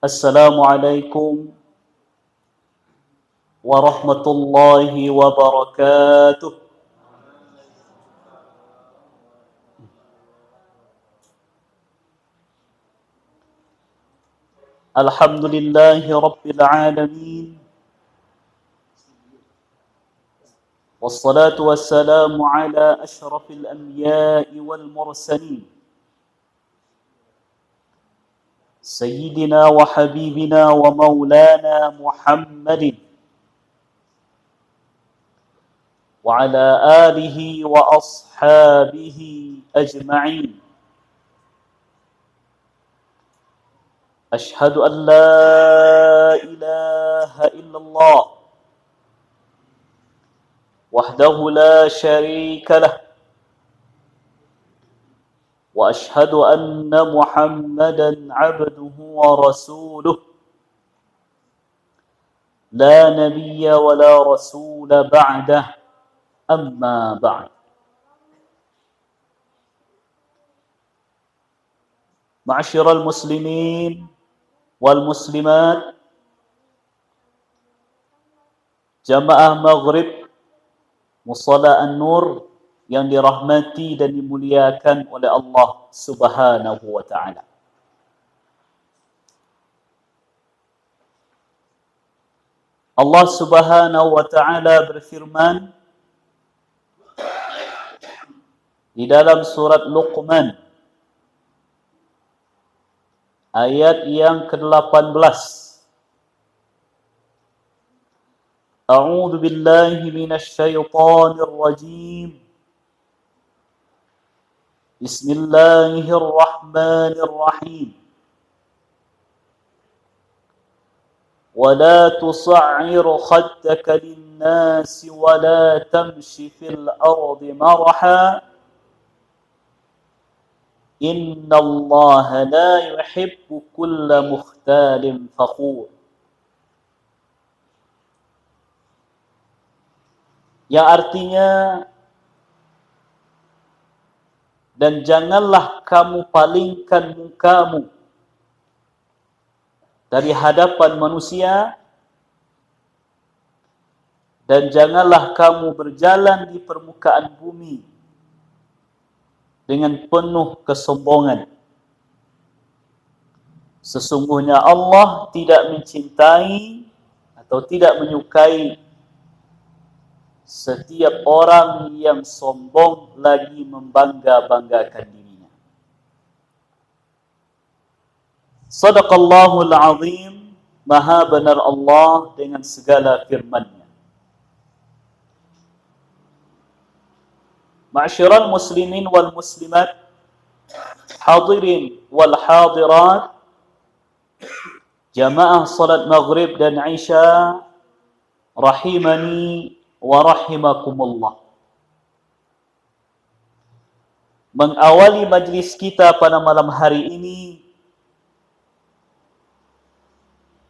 Assalamualaikum warahmatullahi wabarakatuh. Alhamdulillahi rabbil alamin. Wassalatu wassalamu ala ashrafil anbiya'i wal mursalin. Sayyidina wa habibina wa maulana Muhammadin wa ala alihi wa ashabihi ajma'in. Ashhadu an la ilaha illallah wahdahu la syarika lah wa ashhadu anna Muhammadan abduhu wa rasuluh la nabiyya wa la rasula ba'dah amma ba'd. Ma'asyiral muslimin wal muslimat, jamaah maghrib Musalla An-Nur yang dirahmati dan dimuliakan oleh Allah Subhanahu wa taala. Allah Subhanahu wa taala berfirman di dalam surat Luqman ayat yang ke-18. A'udzu billahi minasy syaithanir rajim. Bismillahirrahmanirrahim. Wa la tus'ir khaddaka lin-nasi wa la tamshi fil ardi maraha. Innallaha la yuhibbu kulla mukhtalin fakhur. Yang artinya, dan janganlah kamu palingkan mukamu dari hadapan manusia, dan janganlah kamu berjalan di permukaan bumi dengan penuh kesombongan. Sesungguhnya Allah tidak mencintai atau tidak menyukai setiap orang yang sombong lagi membangga-banggakan dirinya. Sadaqallahul azim, maha benar Allah dengan segala firman-Nya. Ma'asyiral muslimin wal muslimat, hadirin wal hadirat, jamaah salat maghrib dan isya rahimani wa rahimakumullah. Mengawali majlis kita pada malam hari ini,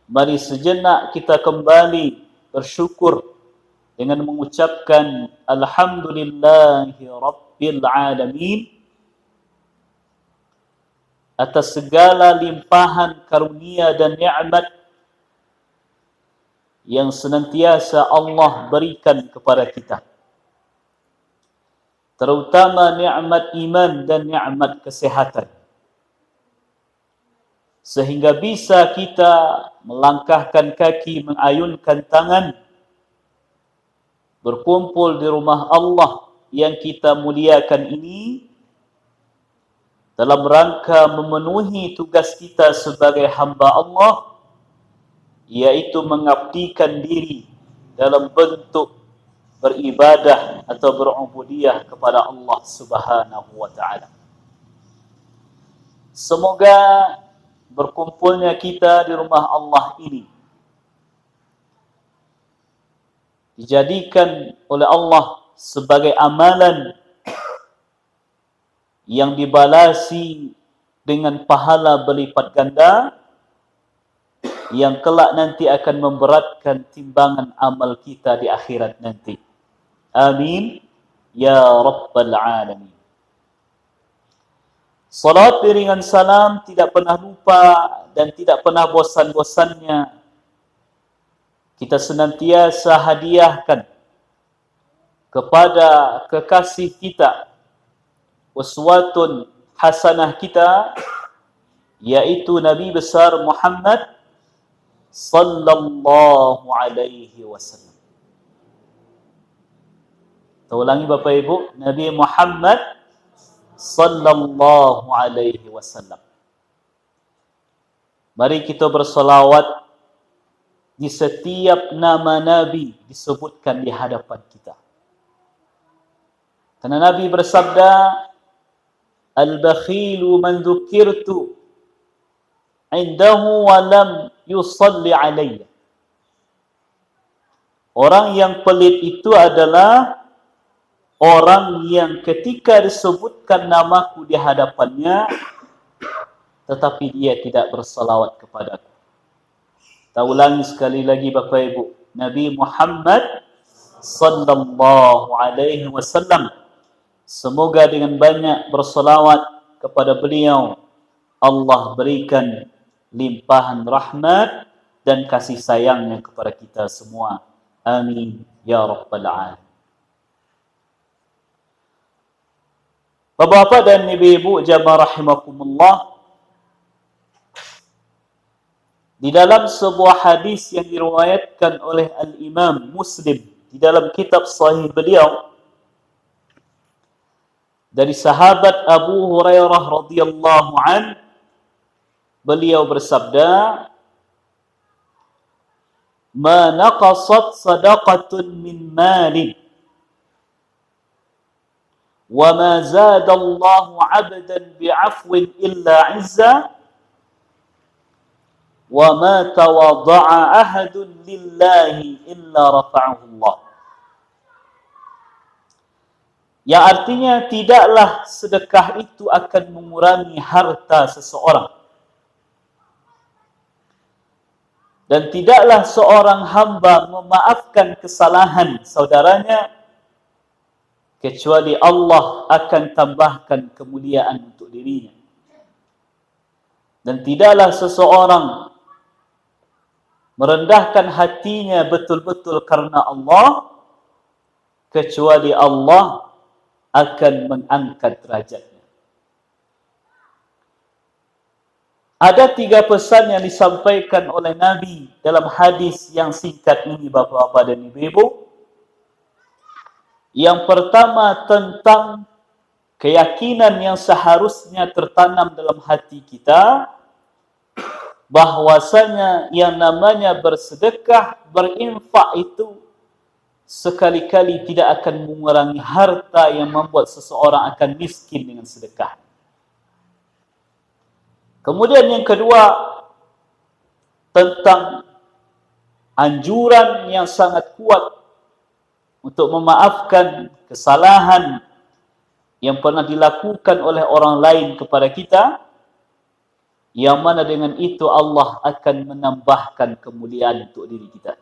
mari sejenak kita kembali bersyukur dengan mengucapkan alhamdulillahi rabbil alamin atas segala limpahan karunia dan nikmat yang senantiasa Allah berikan kepada kita, terutama nikmat iman dan nikmat kesehatan, sehingga bisa kita melangkahkan kaki, mengayunkan tangan, berkumpul di rumah Allah yang kita muliakan ini dalam rangka memenuhi tugas kita sebagai hamba Allah, yaitu mengabdikan diri dalam bentuk beribadah atau berubudiyah kepada Allah Subhanahu wa taala. Semoga berkumpulnya kita di rumah Allah ini dijadikan oleh Allah sebagai amalan yang dibalasi dengan pahala berlipat ganda, yang kelak nanti akan memberatkan timbangan amal kita di akhirat nanti. Amin ya rabbal alamin. Salat piringan salam tidak pernah lupa dan tidak pernah bosan-bosannya kita senantiasa hadiahkan kepada kekasih kita, uswatun hasanah kita, yaitu Nabi besar Muhammad sallallahu alaihi wasallam. Kita ulangi Bapak Ibu, Nabi Muhammad sallallahu alaihi wasallam. Mari kita bersolawat di setiap nama Nabi disebutkan di hadapan kita. Karena Nabi bersabda, Al-bakhilu man dzukirtu indahu wa lam yusalli alayya. Orang yang pelit itu adalah orang yang ketika disebutkan namaku di hadapannya, tetapi dia tidak bersalawat kepadaku. Kita ulangi sekali lagi Bapak Ibu. Nabi Muhammad sallallahu alaihi wasallam, semoga dengan banyak bersalawat kepada beliau, Allah berikan limpahan rahmat dan kasih sayangnya kepada kita semua. Amin ya rabbal alamin. Bapak-bapak dan ibu-ibu jamaah rahimakumullah, di dalam sebuah hadis yang diriwayatkan oleh Al-Imam Muslim di dalam kitab sahih beliau dari sahabat Abu Hurairah radhiyallahu an, beliau bersabda, "Ma naqasat sadaqatun min malin wa ma zada Allahu 'abdan bi'afwin illa 'izza wa ma tawadda'a ahadun lillahi illa rafa'ahu Allah." Yang artinya tidaklah sedekah itu akan mengurangi harta seseorang, dan tidaklah seorang hamba memaafkan kesalahan saudaranya kecuali Allah akan tambahkan kemuliaan untuk dirinya. Dan tidaklah seseorang merendahkan hatinya betul-betul karena Allah kecuali Allah akan mengangkat derajatnya. Ada 3 pesan yang disampaikan oleh Nabi dalam hadis yang singkat ini Bapak-bapak dan Ibu-ibu. Yang pertama tentang keyakinan yang seharusnya tertanam dalam hati kita, bahwasanya yang namanya bersedekah, berinfak itu sekali-kali tidak akan mengurangi harta yang membuat seseorang akan miskin dengan sedekah. Kemudian yang kedua, tentang anjuran yang sangat kuat untuk memaafkan kesalahan yang pernah dilakukan oleh orang lain kepada kita, yang mana dengan itu Allah akan menambahkan kemuliaan untuk diri kita.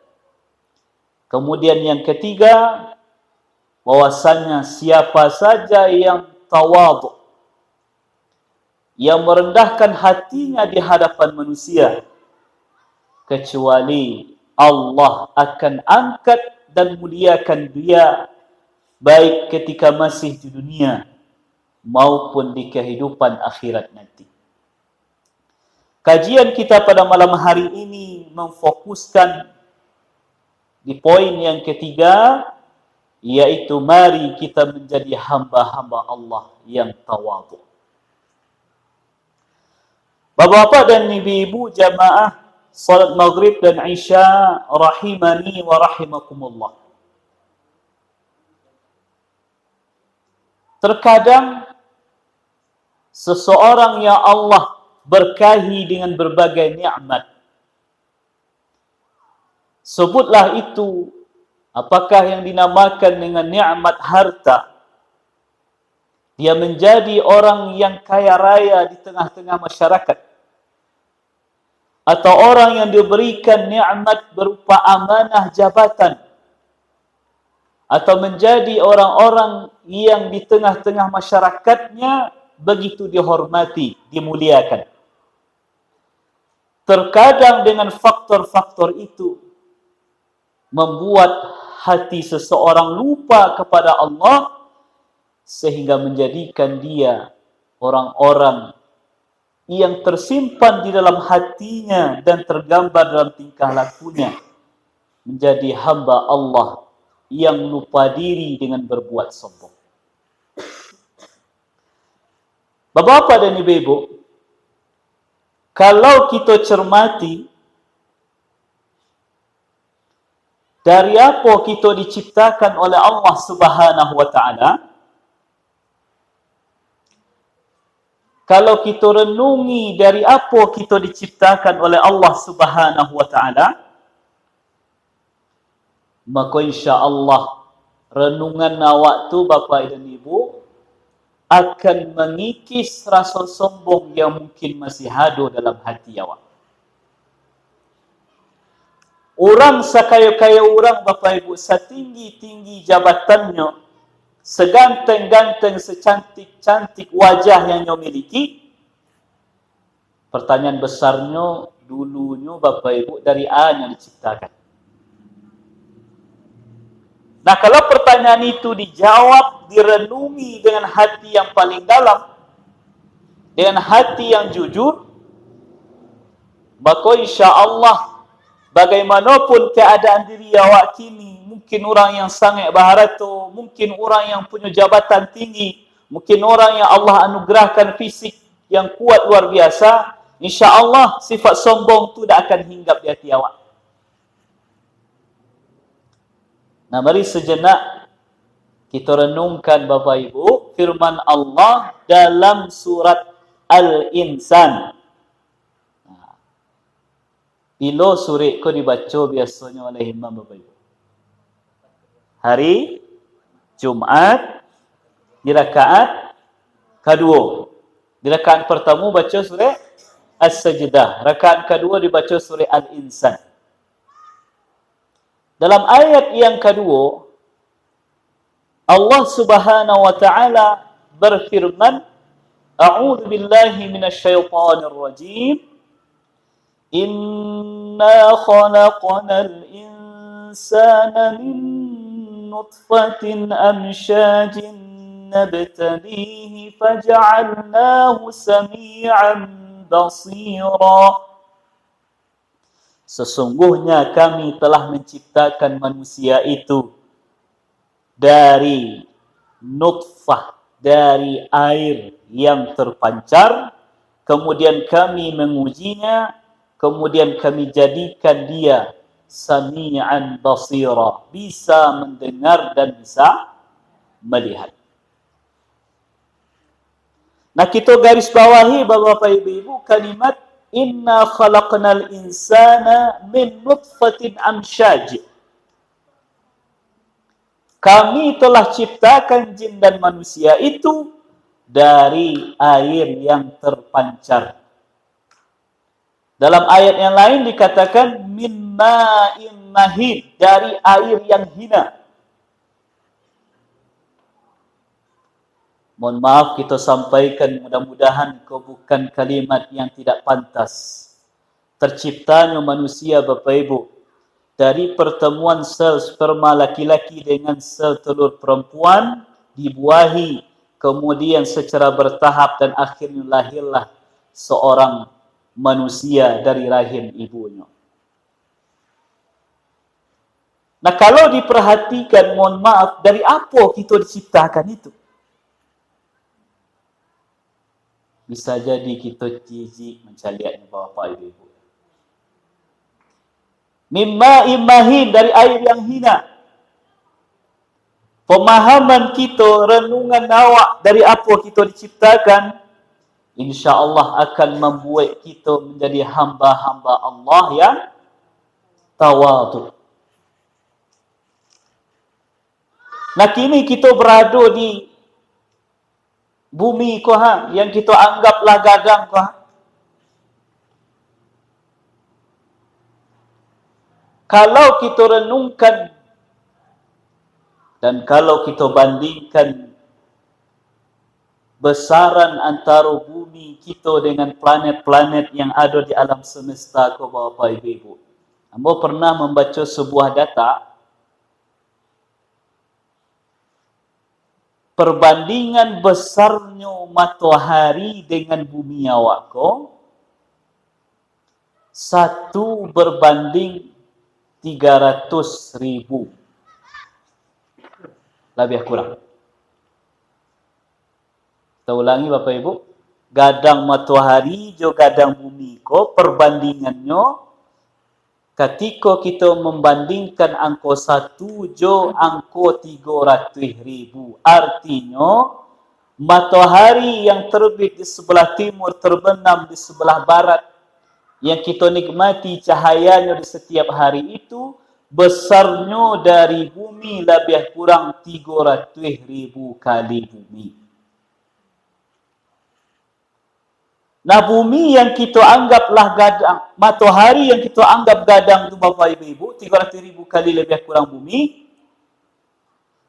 Kemudian yang ketiga, bahwasanya siapa saja yang tawadhu, yang merendahkan hatinya di hadapan manusia, kecuali Allah akan angkat dan muliakan dia, baik ketika masih di dunia maupun di kehidupan akhirat nanti. Kajian kita pada malam hari ini memfokuskan di poin yang ketiga, yaitu mari kita menjadi hamba-hamba Allah yang tawadhu. Bapak-bapak dan ibu-ibu jamaah salat maghrib dan isya rahimani wa rahimakumullah. Terkadang seseorang yang Allah berkahi dengan berbagai nikmat, sebutlah itu apakah yang dinamakan dengan nikmat harta, dia menjadi orang yang kaya raya di tengah-tengah masyarakat, atau orang yang diberikan nikmat berupa amanah jabatan, atau menjadi orang-orang yang di tengah-tengah masyarakatnya begitu dihormati, dimuliakan. Terkadang dengan faktor-faktor itu membuat hati seseorang lupa kepada Allah sehingga menjadikan dia orang-orang yang tersimpan di dalam hatinya dan tergambar dalam tingkah lakunya menjadi hamba Allah yang lupa diri dengan berbuat sombong. Bapak-bapak dan ibu-ibu, kalau kita cermati dari apa kita diciptakan oleh Allah Subhanahu wa taala, kalau kita renungi dari apa kita diciptakan oleh Allah Subhanahu wa taala, maka insya-Allah renungan awak tu bapa dan ibu akan mengikis rasa sombong yang mungkin masih ada dalam hati awak. Orang sekaya-kaya orang bapa ibu, setinggi-tinggi jabatannya, seganteng-ganteng, secantik-cantik wajah yang dia miliki, pertanyaan besarnya dulunya bapa ibu dari mana diciptakan? Nah, kalau pertanyaan itu dijawab, direnungi dengan hati yang paling dalam, dengan hati yang jujur, maka insya Allah bagaimanapun keadaan diri awak kini, mungkin orang yang sangat baharatu, mungkin orang yang punya jabatan tinggi, mungkin orang yang Allah anugerahkan fisik yang kuat luar biasa, insya Allah sifat sombong itu tidak akan hinggap di hati awak. Nah, mari sejenak kita renungkan Bapak Ibu firman Allah dalam surat Al-Insan. Nah, bila surat ko dibaca biasanya oleh imam Bapak Ibu? Hari Jumat di rakaat kedua. Di rakaat pertama baca surah As-Sajdah, rakaat kedua dibaca surah Al-Insan. Dalam ayat yang kedua, Allah Subhanahu wa taala berfirman, A'udzu billahi minasyaitonir rajim. Inna khalaqnal insana min nutfatin amsyajin nabtalihi faj'alnahu sami'an basira. Sesungguhnya kami telah menciptakan manusia itu dari nutfah, dari air yang terpancar, kemudian kami mengujinya, kemudian kami jadikan dia sami'an basira, bisa mendengar dan bisa melihat. Nah, kita garis bawahi Bapak Ibu kalimat Inna khalaqnal insana min nutfatin amsyaj. Kami telah ciptakan jin dan manusia itu dari air yang terpancar. Dalam ayat yang lain dikatakan min ma'in mahin, dari air yang hina. Mohon maaf kita sampaikan, mudah-mudahan kau bukan kalimat yang tidak pantas. Terciptanya manusia Bapak Ibu dari pertemuan sel sperma laki-laki dengan sel telur perempuan dibuahi, kemudian secara bertahap dan akhirnya lahirlah seorang manusia dari rahim ibunya. Nah, kalau diperhatikan, mohon maaf, dari apa kita diciptakan itu? Bisa jadi kita jijik mencaliatnya Bapak Ibu. Mimma imahin, dari air yang hina. Pemahaman kita, renungan awak dari apa kita diciptakan, insya Allah akan membuat kita menjadi hamba-hamba Allah yang tawadu. Nah, kini kita berada di bumi yang kita anggaplah gadang Kalau kita renungkan dan kalau kita bandingkan besaran antara bumi kita dengan planet-planet yang ada di alam semesta ko Bapak Ibu. Ambo pernah membaca sebuah data perbandingan besarnya matahari dengan bumi awak ko 1:300,000. Lebih kurang. Kita ulangi Bapak Ibu. Gadang matahari jo gadang bumi ko perbandingannya ketika kita membandingkan angka 1 jo angka 300,000. Artinya matahari yang terbit di sebelah timur terbenam di sebelah barat yang kita nikmati cahayanya di setiap hari itu besarnya dari bumi lebih kurang 300,000 kali bumi. Nah bumi yang kita anggaplah gadang, matahari yang kita anggap gadang itu Bapak Ibu, 300,000 kali lebih kurang bumi,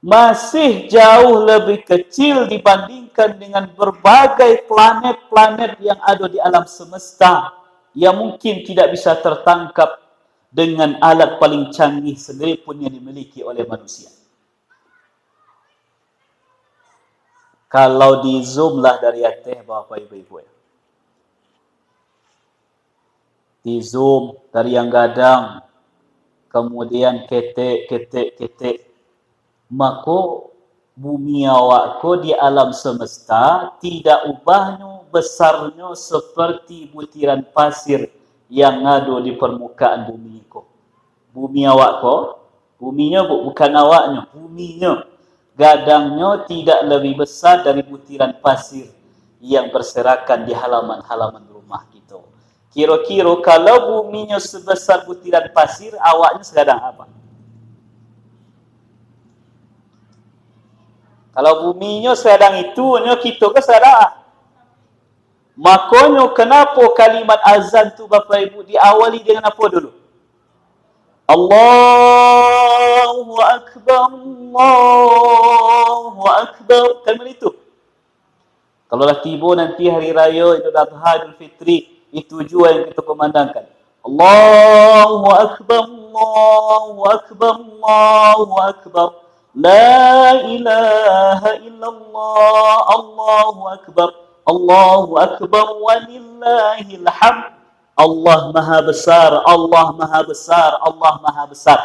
masih jauh lebih kecil dibandingkan dengan berbagai planet-planet yang ada di alam semesta yang mungkin tidak bisa tertangkap dengan alat paling canggih sekalipun yang dimiliki oleh manusia. Kalau di zoom lah dari atas Bapak Ibu ya. Di zoom dari yang gadang, kemudian ketek, maka bumi awak ko di alam semesta tidak ubahnya besarnya seperti butiran pasir yang ada di permukaan bumi ko. Bumi awak ko, buminya bukan awaknya, buminya, gadangnya tidak lebih besar dari butiran pasir yang berserakan di halaman-halaman rumah kita. Kira-kira kalau buminya sebesar butiran pasir, awaknya sedang apa? Kalau buminya sedang itu, kita ke sedang. Makanya kenapa kalimat azan tu Bapak Ibu diawali dengan apa dulu? Allahu Akbar, Allahu Akbar. Kalimat itu. Kalau dah tiba nanti hari raya Idul Adha, Idul Fitri, itu juga yang kita kumandangkan. Allahu Akbar, Allahu Akbar, Allahu Akbar. La ilaha illallah, Allahu Akbar, Allahu Akbar, walillahil hamd. Allah Maha Besar, Allah Maha Besar, Allah Maha Besar.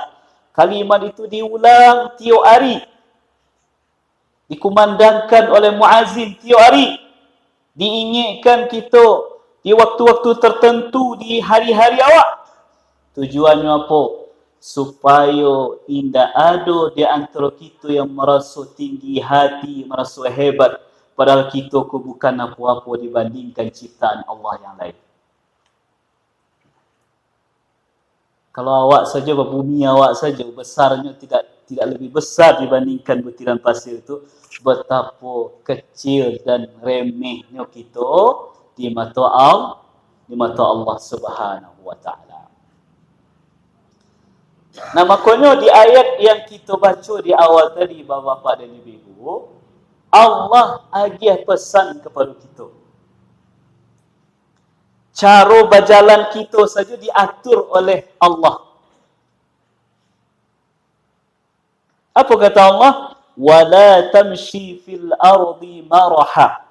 Kalimat itu diulang tiap hari. Dikumandangkan oleh muazzin tiap hari. Diingatkan kita di waktu-waktu tertentu di hari-hari awak. Tujuannya apa? Supaya tidak ada di antara kita yang merasa tinggi hati, merasa hebat, padahal kita bukan apa-apa dibandingkan ciptaan Allah yang lain. Kalau awak saja, bumi awak saja besarnya tidak lebih besar dibandingkan butiran pasir itu, betapa kecil dan remehnya kita di mata Allah Subhanahu wa taala. Nah, makanya di ayat yang kita baca di awal tadi Bapak-bapak dan Ibu, Allah agih pesan kepada kita. Cara berjalan kita saja diatur oleh Allah. Apa kata Allah? Wala tamshi fil ardi maraha.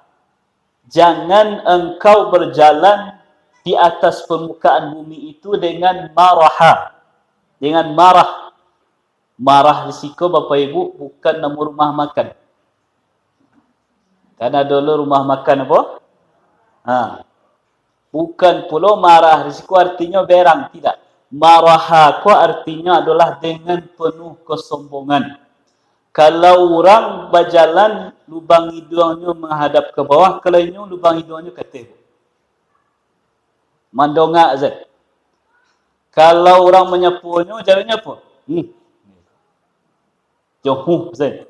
Jangan engkau berjalan di atas permukaan bumi itu dengan maraha. Dengan marah. Marah risiko Bapak Ibu bukan nama rumah makan. Karena dulu rumah makan apa? Bukan pula marah risiko artinya berang. Tidak. Maraha ko artinya adalah dengan penuh kesombongan. Kalau orang berjalan, lubang hidungnya menghadap ke bawah, kelainya lubang hidungnya ke atas. Mandongak Zat. Kalau orang menyapunya, jalannya apa? Jauh Zat.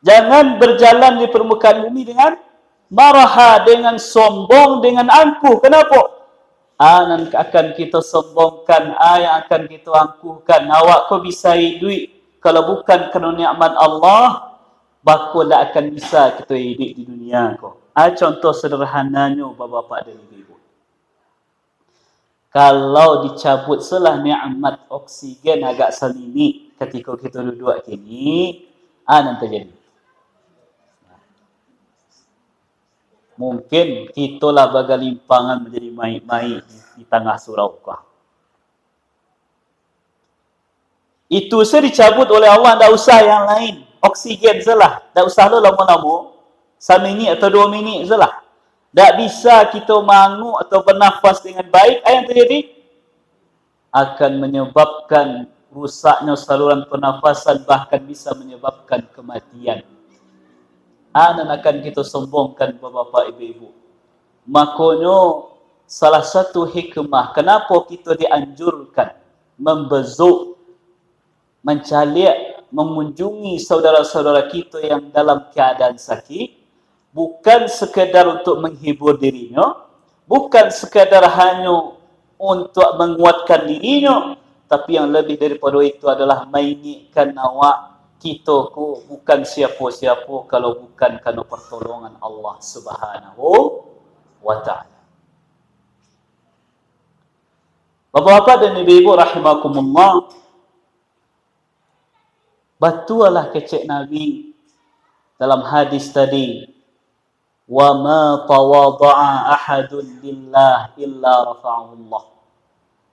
Jangan berjalan di permukaan bumi dengan maraha, dengan sombong, dengan angkuh. Kenapa? Yang akan kita sombongkan, yang akan kita angkuhkan. Awak kau bisa duit kalau bukan kerana nikmat Allah, bakul tak akan bisa kita hidup di dunia ko. Contoh sederhananya bapa-bapa dan ibu-ibu. Kalau dicabut selah nikmat oksigen agak selini ketika kita duduk kini, nanti jadi. Mungkin kitalah bagai limpangan menjadi mai-mai di tengah surau kau. Itu saya dicabut oleh Allah, tak usah yang lain. Oksigen salah, tak usah lama-lama. 1 minit atau 2 minit salah. Tak bisa kita mangu atau bernafas dengan baik. Apa yang terjadi? Akan menyebabkan rusaknya saluran pernafasan, bahkan bisa menyebabkan kematian. Dan akan kita sombongkan bapak-bapak, ibu-ibu. Makanya salah satu hikmah kenapa kita dianjurkan membezuk, mencaliak, mengunjungi saudara-saudara kita yang dalam keadaan sakit, bukan sekadar untuk menghibur dirinya, bukan sekadar hanya untuk menguatkan dirinya, tapi yang lebih daripada itu adalah mengingatkan awak kita ku bukan siapa-siapa kalau bukan kerana pertolongan Allah Subhanahu wa ta'ala. Bapak-bapak dan ibu-ibu rahimakumullah, batulah kecek Nabi dalam hadis tadi, wa ma tawadha'a ahadun lillah illa rafa'ahullah.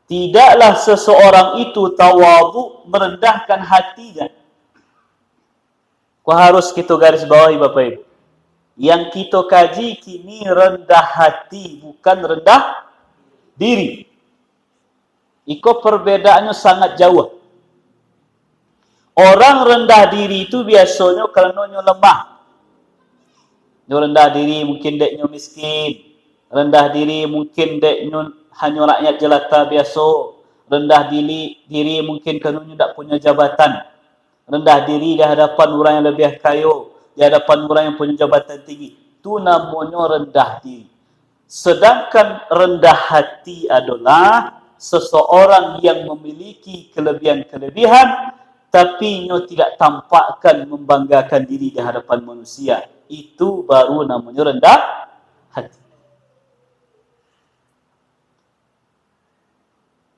Tidaklah seseorang itu tawadhu, merendahkan hatinya. Kau harus kita garis bawahi Bapak Ibu. Yang kita kaji kini rendah hati, bukan rendah diri. Iko perbedaannya sangat jauh. Orang rendah diri itu biasanya kerana lemah. Dia rendah diri mungkin deknya miskin. Rendah diri mungkin deknya hanya rakyat jelata biasa. Rendah diri mungkin kerana tak punya jabatan. Rendah diri di hadapan orang yang lebih kaya, di hadapan orang yang punya jabatan tinggi. Itu namanya rendah diri. Sedangkan rendah hati adalah seseorang yang memiliki kelebihan-kelebihan, tapi ia tidak tampakkan membanggakan diri di hadapan manusia. Itu baru namanya rendah hati.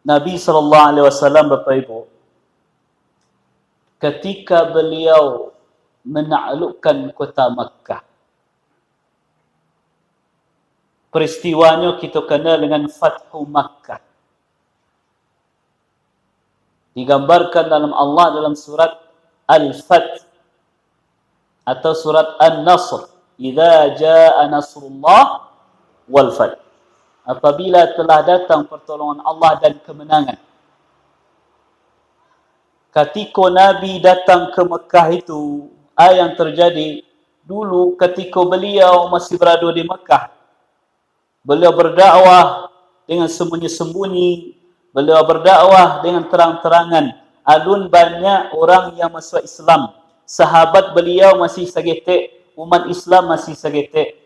Nabi SAW, Bapak Ibu, ketika beliau menaklukkan kota Makkah, peristiwanya kita kenal dengan Fathu Makkah. Digambarkan dalam Allah dalam surat Al-Fath atau surat An-Nasr. Idza jaa nasrullah wal fath. Apabila telah datang pertolongan Allah dan kemenangan. Ketika Nabi datang ke Mekah itu, yang terjadi dulu ketika beliau masih berada di Mekah. Beliau berdakwah dengan sembunyi-sembunyi, beliau berdakwah dengan terang-terangan. Alun banyak orang yang masuk Islam. Sahabat beliau masih segetek, umat Islam masih segetek.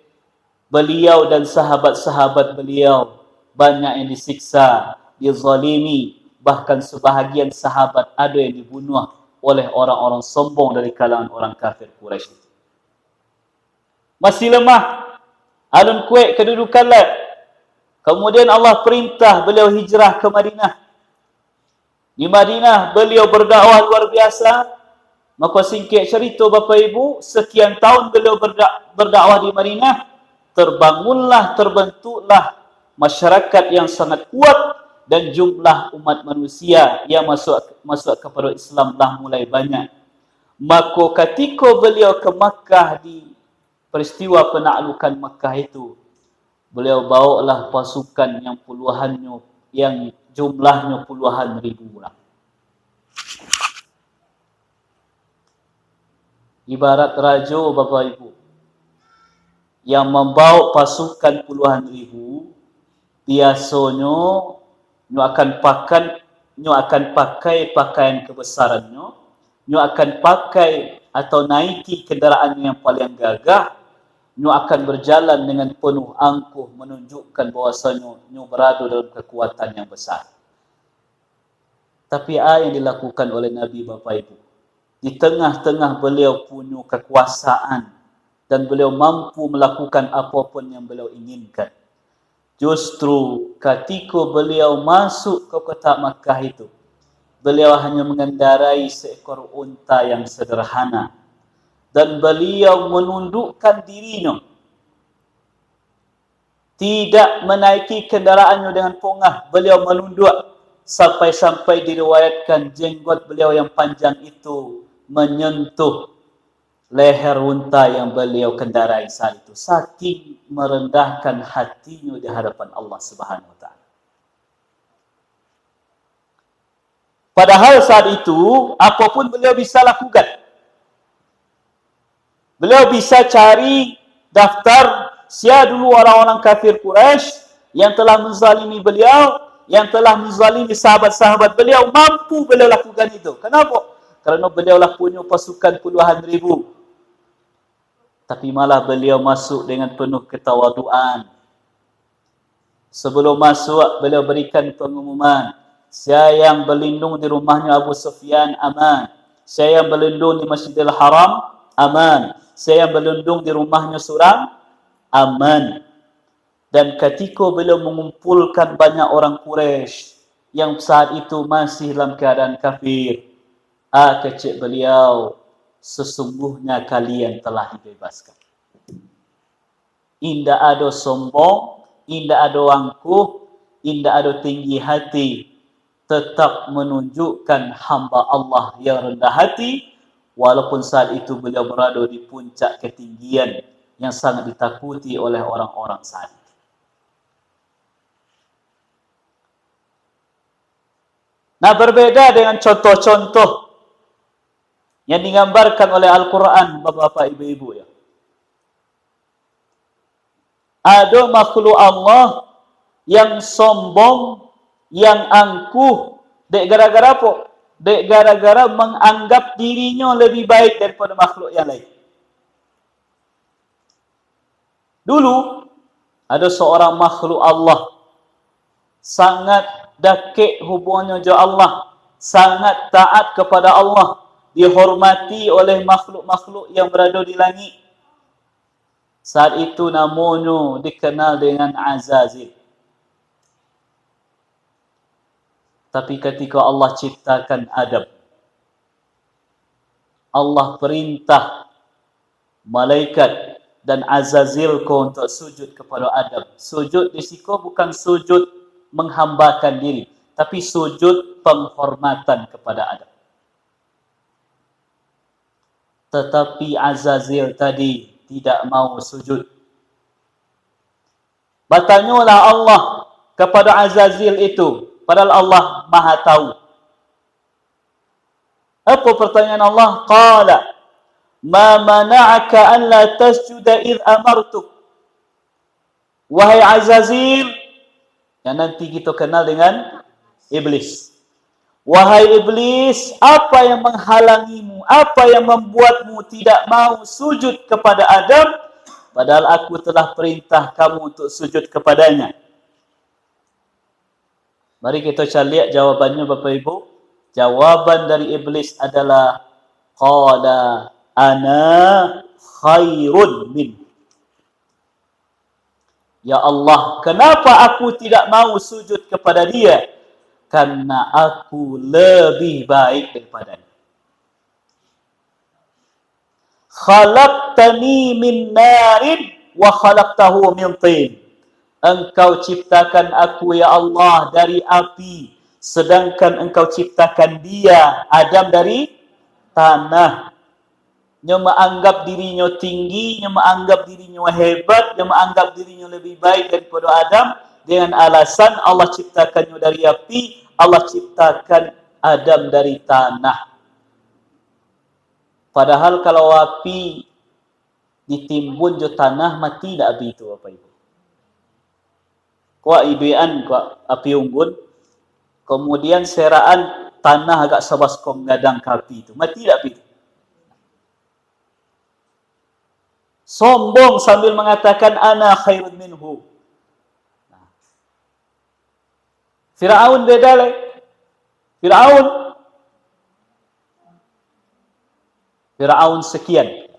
Beliau dan sahabat-sahabat beliau banyak yang disiksa, dizalimi. Bahkan sebahagian sahabat ada yang dibunuh oleh orang-orang sombong dari kalangan orang kafir Quraisy. Masih lemah, alun kuat kedudukanlah. Kemudian Allah perintah beliau hijrah ke Madinah. Di Madinah beliau berdakwah luar biasa. Maka singkat cerita Bapak Ibu, sekian tahun beliau berdakwah di Madinah, terbentuklah masyarakat yang sangat kuat. Dan jumlah umat manusia yang masuk kepada Islam dah mulai banyak. Maka ketika beliau ke Makkah di peristiwa penaklukan Makkah itu, beliau bawalah pasukan yang jumlahnya puluhan ribu orang. Ibarat raja Bapak Ibu yang membawa pasukan puluhan ribu, biasanya nyo akan pakai pakaian kebesarannya, nyo akan pakai atau naiki kenderaan yang paling gagah, nyo akan berjalan dengan penuh angkuh menunjukkan bahwasanya nyo berada dalam kekuatan yang besar. Tapi apa yang dilakukan oleh Nabi Bapak Ibu? di tengah-tengah beliau punya kekuasaan dan beliau mampu melakukan apapun yang beliau inginkan. Justru ketika beliau masuk ke kota Makkah itu, beliau hanya mengendarai seekor unta yang sederhana dan beliau menundukkan dirinya, tidak menaiki kendaraannya dengan pongah. Beliau menunduk sampai-sampai diriwayatkan jenggot beliau yang panjang itu menyentuh leher unta yang beliau kendarai saat itu. Saking merendahkan hatinya di hadapan Allah Subhanahu wa taala. Padahal saat itu apapun beliau bisa lakukan. Beliau bisa cari daftar siapa dulu orang-orang kafir Quraisy yang telah menzalimi beliau, yang telah menzalimi sahabat-sahabat beliau. Mampu beliau lakukan itu. Kenapa? Kerana beliaulah punya pasukan puluhan ribu. Tapi malah beliau masuk dengan penuh ketawaduan. Sebelum masuk, beliau berikan pengumuman. Saya yang berlindung di rumahnya Abu Sufyan, aman. Saya yang berlindung di Masjidil Haram, aman. Saya yang berlindung di rumahnya seorang, aman. Dan ketika beliau mengumpulkan banyak orang Quraisy yang saat itu masih dalam keadaan kafir, kecik beliau, sesungguhnya kalian telah dibebaskan. Indah ada sombong, indah ada angkuh, indah ada tinggi hati, tetap menunjukkan hamba Allah yang rendah hati, walaupun saat itu beliau berada di puncak ketinggian yang sangat ditakuti oleh orang-orang saat itu. Nah, berbeda dengan contoh-contoh yang digambarkan oleh Al-Quran, bapak-bapak, ibu-ibu ya. Ada makhluk Allah yang sombong, yang angkuh, dek gara-gara apa? Dek gara-gara menganggap dirinya lebih baik daripada makhluk yang lain. Dulu ada seorang makhluk Allah sangat dekat hubungannya dengan Allah, sangat taat kepada Allah, dihormati oleh makhluk-makhluk yang berada di langit. Saat itu namanya dikenal dengan Azazil. Tapi ketika Allah ciptakan Adam, Allah perintah malaikat dan Azazil untuk sujud kepada Adam. Sujud di sini bukan sujud menghambakan diri, tapi sujud penghormatan kepada Adam. Tetapi Azazil tadi tidak mau sujud. Bertanyalah Allah kepada Azazil itu, padahal Allah Maha tahu. Apa pertanyaan Allah? Qala, ma mana'aka an la tasjuda id amartuk. Wahai Azazil, yang nanti kita kenal dengan Iblis. Wahai Iblis, apa yang menghalangimu? Apa yang membuatmu tidak mau sujud kepada Adam? Padahal aku telah perintah kamu untuk sujud kepadanya. Mari kita cari lihat jawabannya Bapak Ibu. Jawaban dari Iblis adalah qala ana khairun min. Ya Allah, kenapa aku tidak mau sujud kepada dia? Karena aku lebih baik daripadanya. Khalaqtani min narin wa khalaqtahu min tin. Engkau ciptakan aku ya Allah dari api, sedangkan engkau ciptakan dia Adam dari tanah. Dia menganggap dirinya tinggi, dia menganggap dirinya hebat, dia menganggap dirinya lebih baik daripada Adam dengan alasan Allah ciptakannya dari api, Allah ciptakan Adam dari tanah. Padahal kalau api ditimbun je tanah, mati tak api itu Bapak Ibu. Kuat ibean, kuat api unggun, kemudian seraan tanah agak sebaskom gadang ke api itu, mati tak api itu. Sombong sambil mengatakan ana khairun minhu. Firaun beda lagi. Firaun Fir'aun sekian.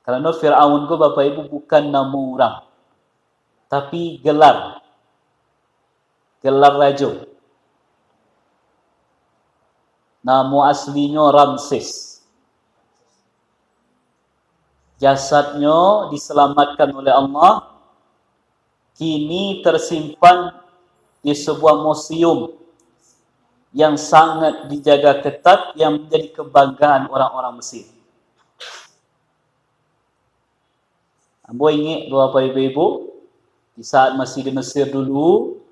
Kerana Fir'aun ko Bapak Ibu bukan nama orang, tapi gelar. Gelar raja. Nama aslinya Ramses. Jasadnya diselamatkan oleh Allah. Kini tersimpan di sebuah museum yang sangat dijaga ketat, yang menjadi kebanggaan orang-orang Mesir. Ambo ingat Bapak Ibu, di saat masih di Mesir dulu,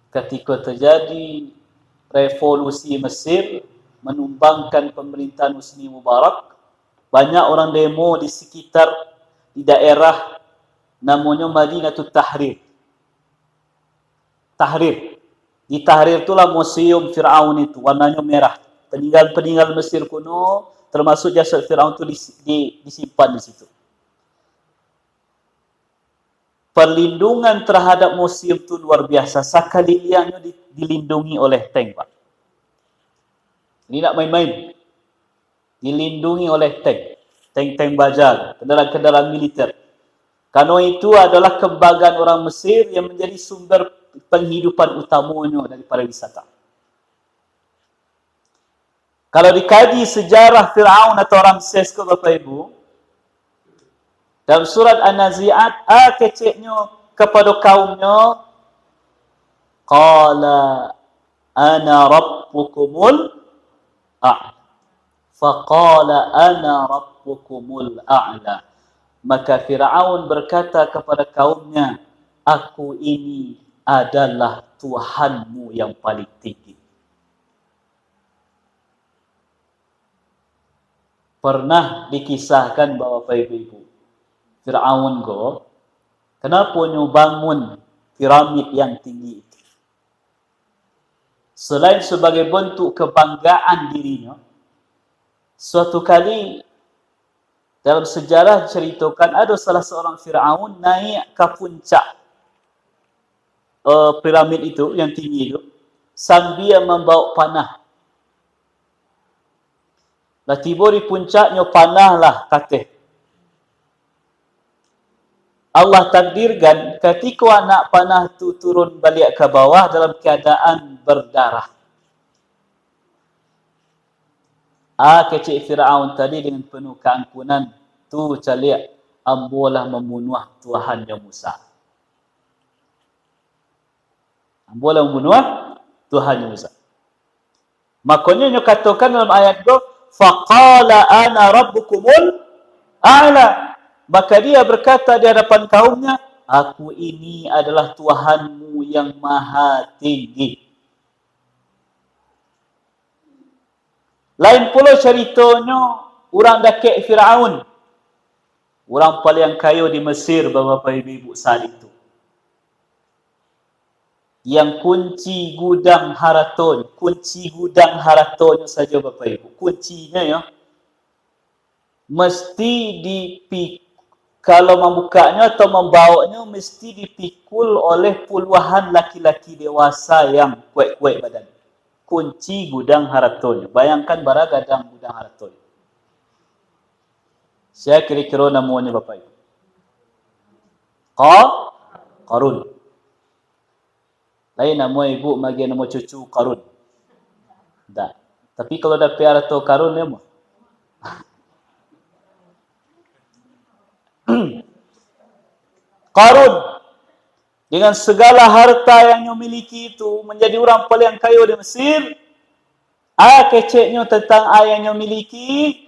ketika terjadi revolusi Mesir, menumbangkan pemerintahan Husni Mubarak, banyak orang demo di sekitar, di daerah namanya Madinatul Tahrir. Tahrir. Di Tahrir itulah museum Fir'aun itu, warnanya merah. Peninggal-peninggal Mesir kuno, termasuk jasad Fir'aun itu disimpan di situ. Perlindungan terhadap museum itu luar biasa. Sekaliannya dilindungi oleh tank, Pak. Ini nak main-main. Dilindungi oleh tank. Tank-tank baja, kendaraan-kendaraan militer. Karena itu adalah kebanggaan orang Mesir yang menjadi sumber penghidupan utamanya dari pariwisata. Kalau dikaji sejarah Fir'aun atau Ramses ke Bapak Ibu, dalam surat An-Nazi'at, keceknya kepada kaumnya, Qala ana rabbukumul a'la. Faqala ana rabbukumul a'la. Maka Fir'aun berkata kepada kaumnya, aku ini adalah Tuhanmu yang paling tinggi. Pernah dikisahkan bahwa Bapak Ibu, Fir'aun go, kenapa nyu bangun piramid yang tinggi itu? Selain sebagai bentuk kebanggaan dirinya, suatu kali dalam sejarah ceritakan ada salah seorang Fir'aun naik ke puncak piramid itu yang tinggi itu sambil membawa panah. Lah tiba di puncaknya panah lah kata. Allah takdirkan ketika anak panah tu turun balik ke bawah dalam keadaan berdarah. Kecik Fir'aun tadi dengan penuh keangkunan tu caliak ambolah membunuh Tuhannya Musa. Ambolah membunuh Tuhannya Musa. Makanya nyo katakan dalam ayat itu, faqala ana rabbukumul a'la. Maka dia berkata di hadapan kaumnya, aku ini adalah Tuhanmu yang maha tinggi. Lain pula ceritanya orang dakek Fir'aun. Orang paling kaya di Mesir, Bapak Ibu saat itu. Yang kunci gudang hartanya saja Bapak Ibu. Kuncinya ya, mesti kalau membukanya atau membawanya mesti dipikul oleh puluhan laki-laki dewasa yang kuat-kuat badan. Kunci gudang hartanya. Bayangkan bara gadang gudang hartanya. Saya kira-kira namanya Bapak Ibu. Qarun. Lain nama ibu bagi nama cucu Qarun. Tak. Tapi kalau dah piara tu Qarun ya mah. Qarun dengan segala harta yang dia miliki itu menjadi orang paling kaya di Mesir. Keceknya tentang yang dia miliki,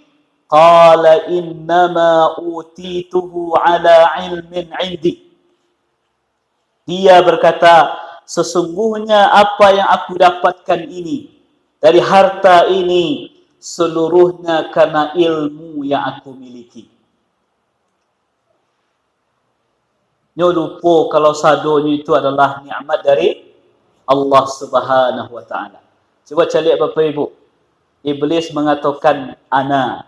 qala innama utituhu ala ilmin indi. Dia berkata, sesungguhnya apa yang aku dapatkan ini dari harta ini seluruhnya karena ilmu yang aku miliki. Nyo lupa kalau sadonya itu adalah nikmat dari Allah Subhanahu wa taala. Coba cari Bapak Ibu. Iblis mengatakan ana.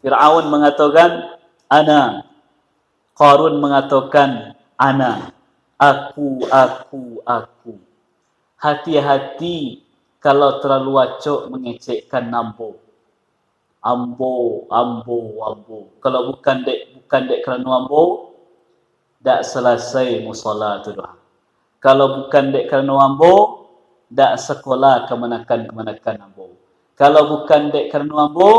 Fir'aun mengatakan ana. Qarun mengatakan ana. Aku. Hati-hati kalau terlalu acok mengecekkan nampu. Ambo. Kalau bukan dek kerana ambo, dak selesai musalla tu dah. Kalau bukan dek kerana ambo, dak sekolah kemanakan ambo. Kalau bukan dek kerana ambo,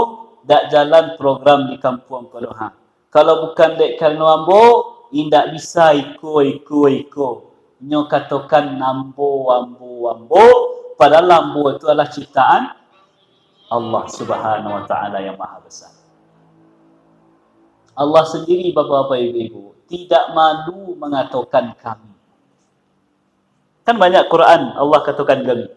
dak jalan program di kampung ko dah. Kalau bukan dek kerana ambo, indak bisa iko. Nyo katakan ambo. Padahal ambo itu adalah ciptaan Allah Subhanahu wa taala yang Maha Besar. Allah sendiri bapa-bapa ibu-ibu tidak malu mengatakan kami. Kan banyak Quran Allah katakan kami.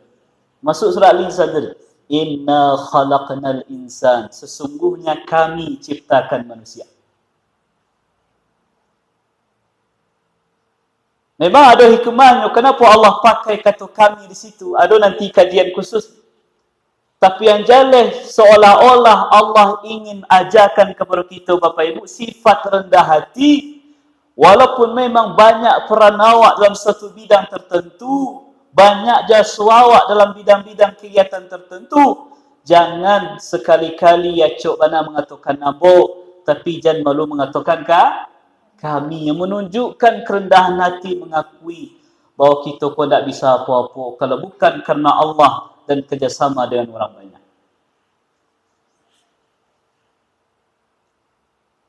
Masuk surah Al-Insan, inna khalaqnal insan, sesungguhnya kami ciptakan manusia. Memang ada hikmahnya kenapa Allah pakai kata kami di situ. Ada nanti kajian khusus. Tapi yang jelas seolah-olah Allah ingin ajarkan kepada kita Bapak Ibu sifat rendah hati. Walaupun memang banyak peran awak dalam satu bidang tertentu, banyak jasa awak dalam bidang-bidang kegiatan tertentu, jangan sekali-kali ya cok bana mengatakan nabo, tapi jangan malu mengatakan kami, yang menunjukkan kerendahan hati mengakui bahawa kita pun tak bisa apa-apa kalau bukan kerana Allah dan kerjasama dengan orang banyak.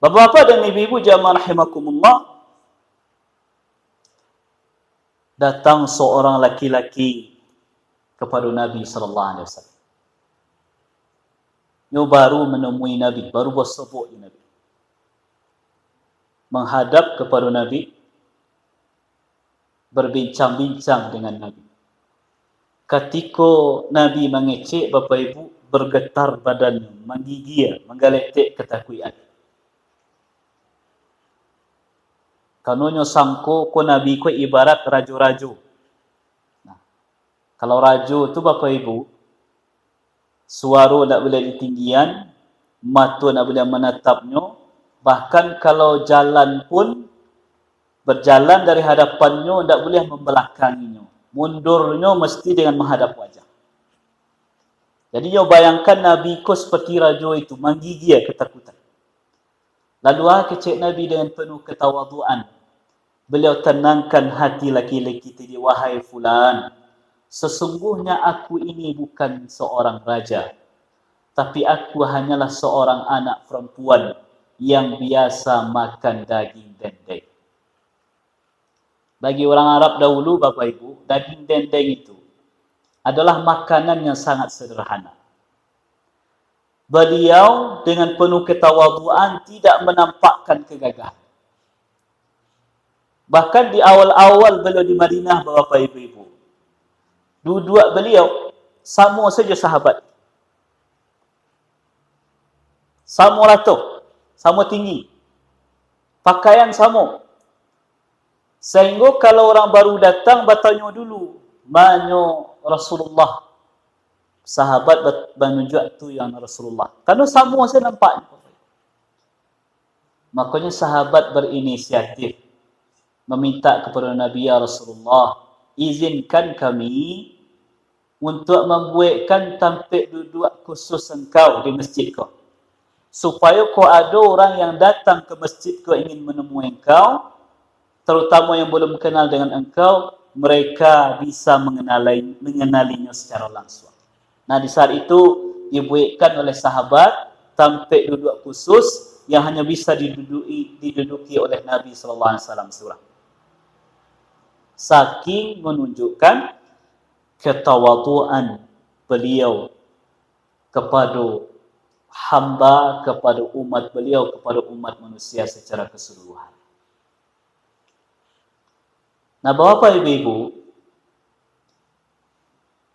Bapak-bapak dan ibu-ibu jamaah rahimakumullah, datang seorang laki-laki kepada Nabi SAW. Dia baru menemui Nabi, baru bersebut Nabi. Menghadap kepada Nabi, berbincang-bincang dengan Nabi. Ketika Nabi mengecek, Bapak Ibu, bergetar badannya, menggigil, menggeletek ketakutan. Kanonyo sangko ko Nabi ko ibarat rajo-rajo. Nah, kalau rajo tu Bapak Ibu, suara tak boleh ditinggian, mata tak boleh menatapnya, bahkan kalau jalan pun, berjalan dari hadapannya tak boleh membelakanginya. Mundurnya mesti dengan menghadap wajah. Jadi you bayangkan Nabi ko seperti rajo itu, menggigil ketakutan. Lalu kecek Nabi dengan penuh ketawaduan. Beliau tenangkan hati laki-laki tadi, wahai fulan, sesungguhnya aku ini bukan seorang raja, tapi aku hanyalah seorang anak perempuan yang biasa makan daging dendeng. Bagi orang Arab dahulu, Bapak Ibu, daging dendeng itu adalah makanan yang sangat sederhana. Beliau dengan penuh ketawaduan tidak menampakkan kegagahan. Bahkan di awal-awal beliau di Madinah, Bapak Ibu, dua beliau sama saja sahabat. Sama rata, sama tinggi. Pakaian sama. Sehingga kalau orang baru datang, bertanya dulu, mana Rasulullah? Sahabat menunjuk tu yang Rasulullah. Karena sama saya nampak. Makanya sahabat berinisiatif meminta kepada Nabi, ya Rasulullah, izinkan kami untuk membuatkan tempat duduk khusus engkau di masjid kau. Supaya kau ada orang yang datang ke masjid kau ingin menemui engkau, terutama yang belum kenal dengan engkau, mereka bisa mengenalinya secara langsung. Nah, di saat itu dibuatkan oleh sahabat tempat duduk khusus yang hanya bisa diduduki oleh Nabi SAW surah. Saking menunjukkan ketawaduan beliau kepada hamba, kepada umat beliau, kepada umat manusia secara keseluruhan. Nah, Bapak Ibu,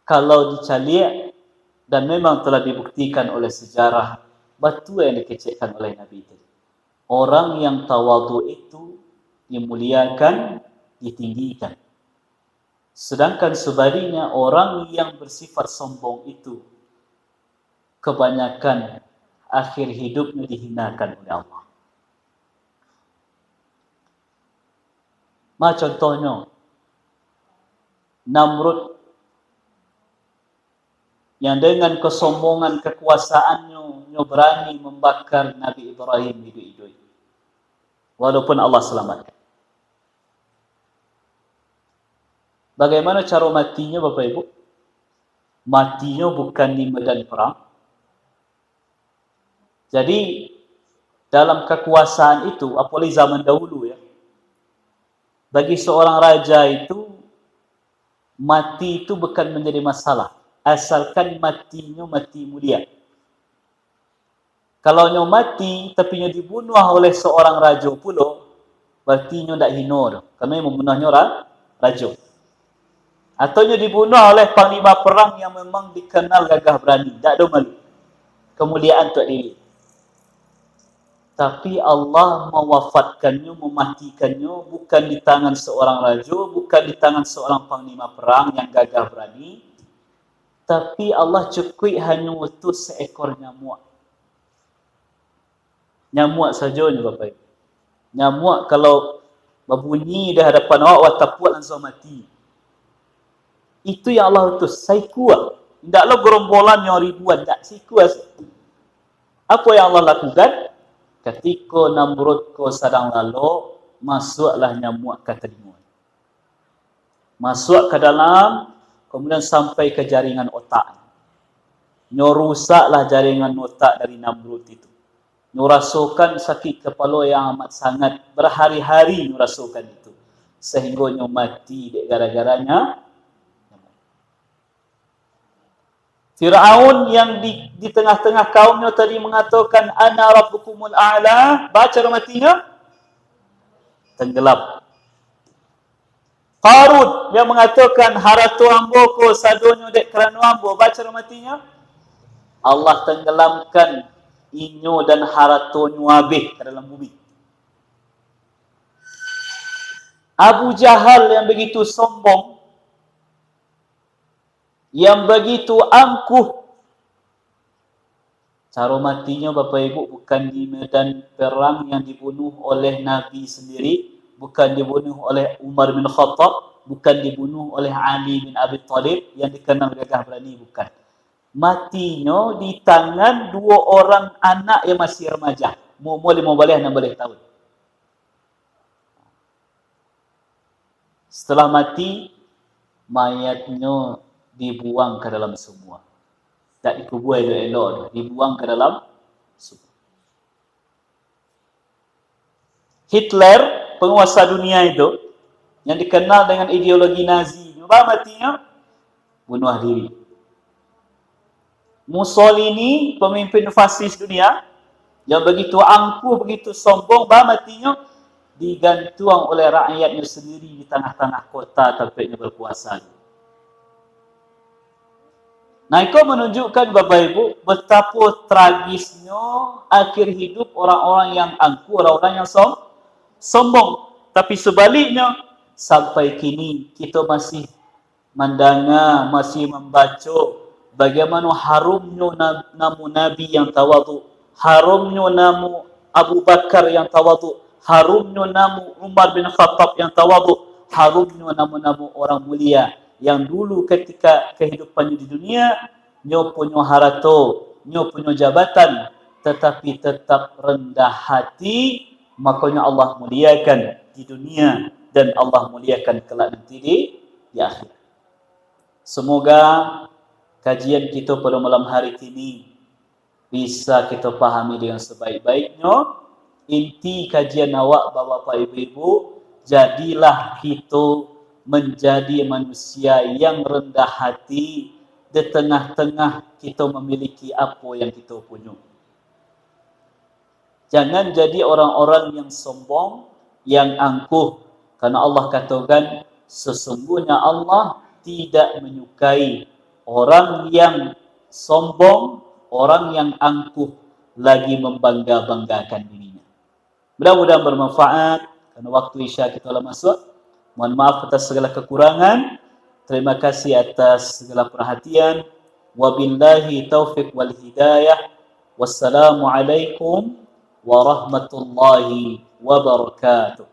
kalau dicaliak dan memang telah dibuktikan oleh sejarah, batu yang dikecekkan oleh Nabi itu. Orang yang tawadu itu dimuliakan, ditinggikan. Sedangkan sebaliknya orang yang bersifat sombong itu kebanyakan akhir hidupnya dihinakan oleh Allah. Contohnya Namrud yang dengan kesombongan kekuasaannya berani membakar Nabi Ibrahim hidup-hidup. Walaupun Allah selamatkan. Bagaimana cara matinya Bapak Ibu? Matinya bukan di medan perang. Jadi dalam kekuasaan itu, apalagi zaman dahulu ya, bagi seorang raja itu, mati itu bukan menjadi masalah. Asalkan matinya mati mulia. Kalau nyo mati, tapi nyo dibunuh oleh seorang raja pula, berarti nyo tak hina. Kerana yang membunuhnya raja. Atau nyo dibunuh oleh panglima perang yang memang dikenal gagah berani. Tak ada malu. Kemuliaan untuk diri. Tapi Allah mewafatkannya, mematikannya bukan di tangan seorang raja, bukan di tangan seorang panglima perang yang gagah berani. Tapi Allah cukup hanya utus seekor nyamuk. Nyamuk saja Bapak Ibu. Nyamuk kalau berbunyi di hadapan awak, watapuat langsung mati. Itu yang Allah utus. Saikua. Tidaklah gerombolan yang ribuan. Tak, saikua. Apa yang Allah lakukan? Ketika Namrud ko sedang lalu, masuklah nyamuk ke telinga. Masuk ke dalam, kemudian sampai ke jaringan otak. Rusaklah jaringan otak dari Namrud itu. Rasukan sakit kepala yang amat sangat. Berhari-hari rasukan itu. Sehingga mati gara-garanya. Fir'aun yang di tengah-tengah kaumnya tadi mengatakan ana rabbukumul a'la, baca matinya tenggelam. Qarun yang mengatakan haratu ambo ko sadonyo dek kerana ambo, baca matinya Allah tenggelamkan inyo dan haratonyo habis ke dalam bumi. Abu Jahal yang begitu sombong, yang begitu angkuh, cara matinya Bapak Ibu bukan di medan perang yang dibunuh oleh Nabi sendiri, bukan dibunuh oleh Umar bin Khattab, bukan dibunuh oleh Ali bin Abi Thalib yang dikenal gagah berani, bukan. Matinya di tangan dua orang anak yang masih remaja, umur 15-16 tahun. Setelah mati, mayatnya dibuang ke dalam sumur. Tak dikubur elok-elok, dibuang ke dalam sumur. Hitler, penguasa dunia itu, yang dikenal dengan ideologi Nazi, apa matinya? Bunuh diri. Mussolini, pemimpin fasis dunia, yang begitu angkuh, begitu sombong, apa matinya? Digantung oleh rakyatnya sendiri di tengah-tengah kota tempatnya berkuasa. Nah, itu menunjukkan Bapak Ibu betapa tragisnya akhir hidup orang-orang yang angkuh, orang-orang yang sombong. Tapi sebaliknya, sampai kini kita masih mendengar, masih membaca bagaimana harumnya nama Nabi yang tawadhu, harumnya nama Abu Bakar yang tawadhu, harumnya nama Umar bin Khattab yang tawadhu, harumnya nama-nama orang mulia yang dulu ketika kehidupannya di dunia, nyo punya harato, nyo punya jabatan, tetapi tetap rendah hati, makanya Allah muliakan di dunia dan Allah muliakan kelak nanti di akhir. Semoga kajian kita pada malam hari ini bisa kita pahami dengan sebaik-baiknya. Inti kajian awak Bapak Ibu, jadilah kita menjadi manusia yang rendah hati di tengah-tengah kita memiliki apa yang kita punya. Jangan jadi orang-orang yang sombong, yang angkuh. Karena Allah katakan, sesungguhnya Allah tidak menyukai orang yang sombong, orang yang angkuh, lagi membangga-banggakan dirinya. Mudah-mudahan bermanfaat, karena waktu Isya kita telah masuk. Mohon maaf atas segala kekurangan. Terima kasih atas segala perhatian. Wabillahi taufiq wal hidayah. Wassalamualaikum warahmatullahi wabarakatuh.